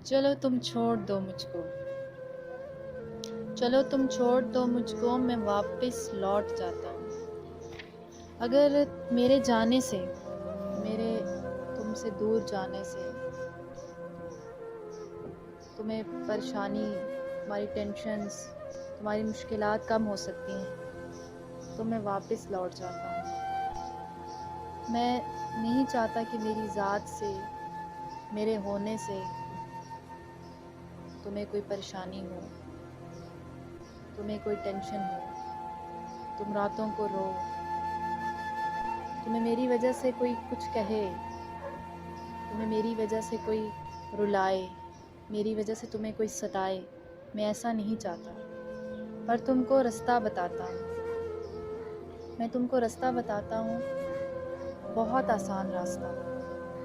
चलो तुम छोड़ दो मुझको, चलो तुम छोड़ दो मुझको, मैं वापस लौट जाता हूँ। अगर मेरे जाने से, मेरे तुमसे दूर जाने से तुम्हें परेशानी, तुम्हारी टेंशन्स, तुम्हारी मुश्किलात कम हो सकती हैं तो मैं वापस लौट जाता हूँ। मैं नहीं चाहता कि मेरी ज़ात से, मेरे होने से तुम्हें कोई परेशानी हो, तुम्हें कोई टेंशन हो, तुम रातों को रो, तुम्हें मेरी वजह से कोई कुछ कहे, तुम्हें मेरी वजह से कोई रुलाए, मेरी वजह से तुम्हें कोई सताए। मैं ऐसा नहीं चाहता, पर तुमको रास्ता बताता हूँ। मैं तुमको रास्ता बताता हूँ, बहुत आसान रास्ता,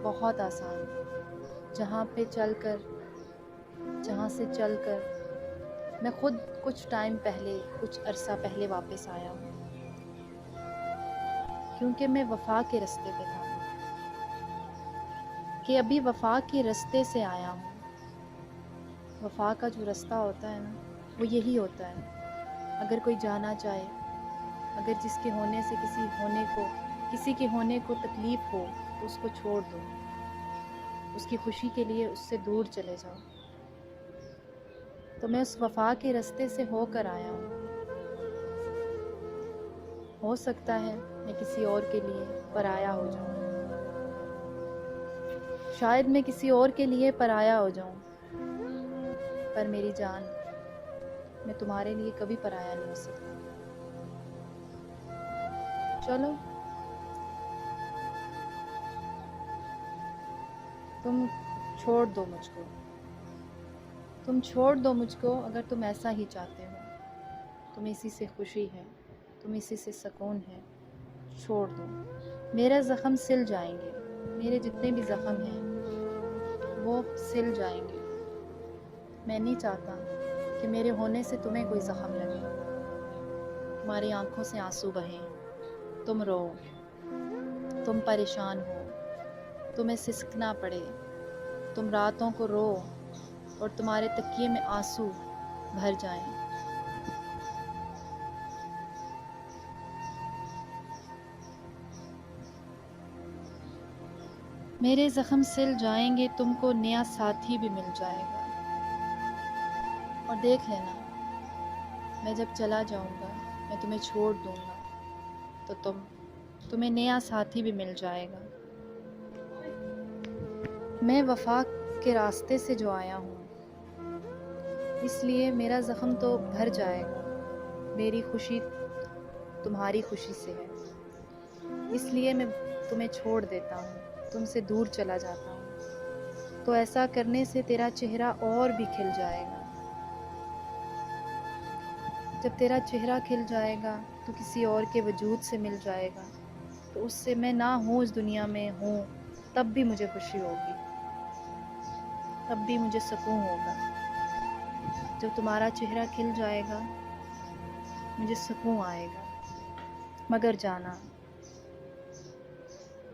बहुत आसान, जहाँ से चलकर मैं खुद कुछ टाइम पहले, कुछ अरसा पहले वापस आया हूँ, क्योंकि मैं वफ़ा के रास्ते पे था, कि अभी वफ़ा के रास्ते से आया हूँ। वफ़ा का जो रास्ता होता है ना, वो यही होता है। अगर कोई जाना चाहे, अगर जिसके होने से किसी के होने को तकलीफ़ हो तो उसको छोड़ दो, उसकी खुशी के लिए उससे दूर चले जाओ। तो मैं उस वफ़ा के रास्ते से होकर आया हूँ। हो सकता है मैं किसी और के लिए पराया हो जाऊँ, शायद मैं किसी और के लिए पराया हो जाऊँ, पर मेरी जान, मैं तुम्हारे लिए कभी पराया नहीं हो सकता। चलो तुम छोड़ दो मुझको, तुम छोड़ दो मुझको, अगर तुम ऐसा ही चाहते हो, तुम्हें इसी से खुशी है, तुम्हें इसी से सुकून है, छोड़ दो। मेरे ज़ख्म सिल जाएंगे, मेरे जितने भी ज़ख्म हैं वो सिल जाएंगे। मैं नहीं चाहता कि मेरे होने से तुम्हें कोई ज़ख्म लगे, तुम्हारी आंखों से आंसू बहें, तुम रो, तुम परेशान हो, तुम्हें सिसकना पड़े, तुम रातों को रो और तुम्हारे तकिए में आंसू भर जाएं। मेरे ज़ख्म सिल जाएंगे, तुमको नया साथी भी मिल जाएगा। और देख लेना, मैं जब चला जाऊंगा, मैं तुम्हें छोड़ दूंगा, तो तुम्हें नया साथी भी मिल जाएगा। मैं वफ़ा के रास्ते से जो आया हूँ, इसलिए मेरा ज़ख्म तो भर जाएगा। मेरी खुशी तुम्हारी खुशी से है, इसलिए मैं तुम्हें छोड़ देता हूँ, तुमसे दूर चला जाता हूँ। तो ऐसा करने से तेरा चेहरा और भी खिल जाएगा। जब तेरा चेहरा खिल जाएगा तो किसी और के वजूद से मिल जाएगा, तो उससे मैं ना हूँ इस दुनिया में, हूँ, तब भी मुझे खुशी होगी, तब भी मुझे सुकून होगा। जब तुम्हारा चेहरा खिल जाएगा मुझे सुकून आएगा।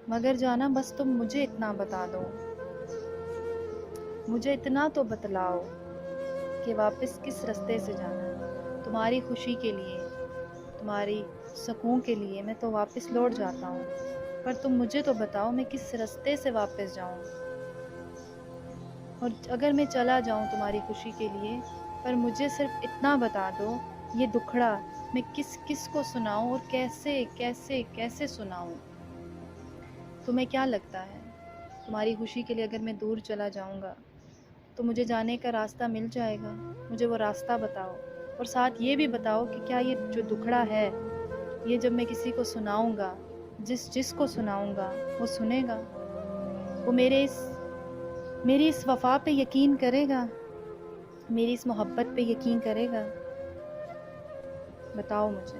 मगर जाना बस तुम मुझे इतना बता दो, मुझे इतना तो बतलाओ कि वापस किस रास्ते से जाना है। तुम्हारी खुशी के लिए, तुम्हारी सुकून के लिए मैं तो वापस लौट जाता हूँ, पर तुम मुझे तो बताओ मैं किस रास्ते से वापस जाऊँ। और अगर मैं चला जाऊँ तुम्हारी खुशी के लिए, पर मुझे सिर्फ इतना बता दो, ये दुखड़ा मैं किस किस को सुनाऊँ और कैसे कैसे कैसे सुनाऊँ। तुम्हें क्या लगता है, तुम्हारी खुशी के लिए अगर मैं दूर चला जाऊँगा तो मुझे जाने का रास्ता मिल जाएगा? मुझे वो रास्ता बताओ, और साथ ये भी बताओ कि क्या ये जो दुखड़ा है, ये जब मैं किसी को सुनाऊँगा, जिसको सुनाऊँगा वो सुनेगा, वो मेरी इस वफ़ा पे यकीन करेगा, मेरी इस मोहब्बत पे यकीन करेगा? बताओ मुझे,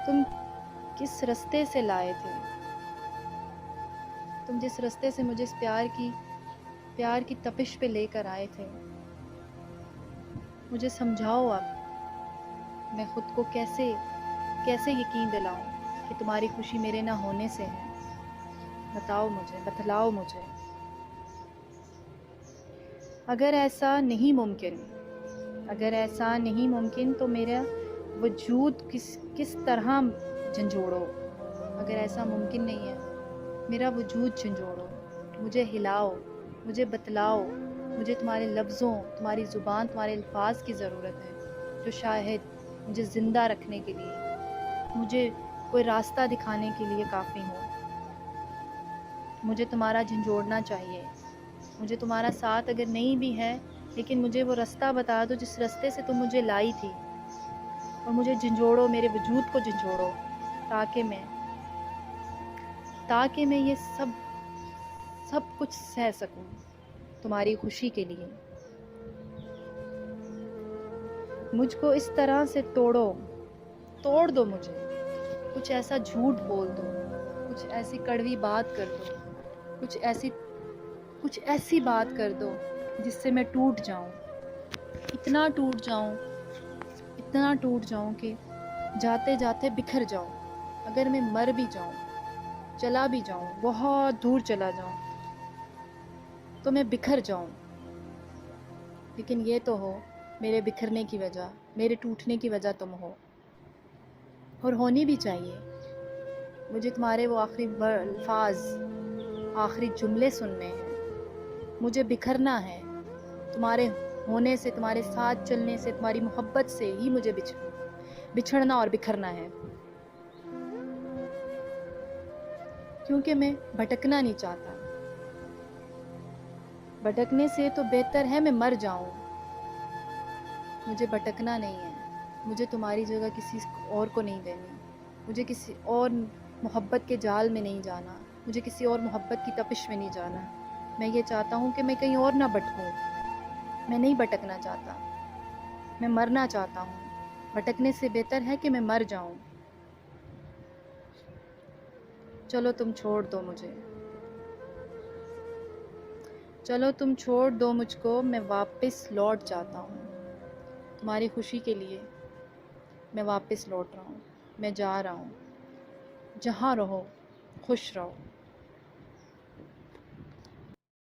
तुम किस रास्ते से लाए थे? तुम जिस रास्ते से मुझे इस प्यार की तपिश पे लेकर आए थे, मुझे समझाओ अब, मैं खुद को कैसे कैसे यकीन दिलाऊं कि तुम्हारी खुशी मेरे ना होने से है? बताओ मुझे, बतलाओ मुझे। اگر ایسا نہیں ممکن تو میرا وجود کس طرح جھنجھوڑو. اگر ایسا ممکن نہیں ہے میرا وجود جھنجھوڑو، مجھے ہلاؤ، مجھے بتلاؤ. مجھے تمہارے لفظوں، تمہاری زبان، تمہارے الفاظ کی ضرورت ہے جو شاید مجھے زندہ رکھنے کے لیے، مجھے کوئی راستہ دکھانے کے لیے کافی ہو. مجھے تمہارا جھنجھوڑنا چاہیے. مجھے تمہارا ساتھ اگر نہیں بھی ہے لیکن مجھے وہ راستہ بتا دو جس راستے سے تم مجھے لائی تھی، اور مجھے جھنجھوڑو، میرے وجود کو جھنجھوڑو تاکہ میں یہ سب کچھ سہ سکوں تمہاری خوشی کے لیے. مجھ کو اس طرح سے توڑ دو مجھے. کچھ ایسا جھوٹ بول دو، کچھ ایسی کڑوی بات کر دو، کچھ ایسی بات کر دو جس سے میں ٹوٹ جاؤں، اتنا ٹوٹ جاؤں کہ جاتے جاتے بکھر جاؤں. اگر میں مر بھی جاؤں، چلا بھی جاؤں، بہت دور چلا جاؤں، تو میں بکھر جاؤں. لیکن یہ تو ہو میرے بکھرنے کی وجہ، میرے ٹوٹنے کی وجہ تم ہو، اور ہونی بھی چاہیے. مجھے تمہارے وہ آخری الفاظ، آخری جملے سننے ہیں. مجھے بکھرنا ہے. تمہارے ہونے سے، تمہارے ساتھ چلنے سے، تمہاری محبت سے ہی مجھے بچھڑنا اور بکھرنا ہے. کیونکہ میں بھٹکنا نہیں چاہتا. بھٹکنے سے تو بہتر ہے میں مر جاؤں. مجھے بھٹکنا نہیں ہے. مجھے تمہاری جگہ کسی اور کو نہیں دینی. مجھے کسی اور محبت کے جال میں نہیں جانا. مجھے کسی اور محبت کی تپش میں نہیں جانا. میں یہ چاہتا ہوں کہ میں کہیں اور نہ بھٹکوں. میں نہیں بھٹکنا چاہتا. میں مرنا چاہتا ہوں. بھٹکنے سے بہتر ہے کہ میں مر جاؤں. چلو تم چھوڑ دو مجھ کو. میں واپس لوٹ جاتا ہوں. تمہاری خوشی کے لیے میں واپس لوٹ رہا ہوں. میں جا رہا ہوں. جہاں رہو خوش رہو.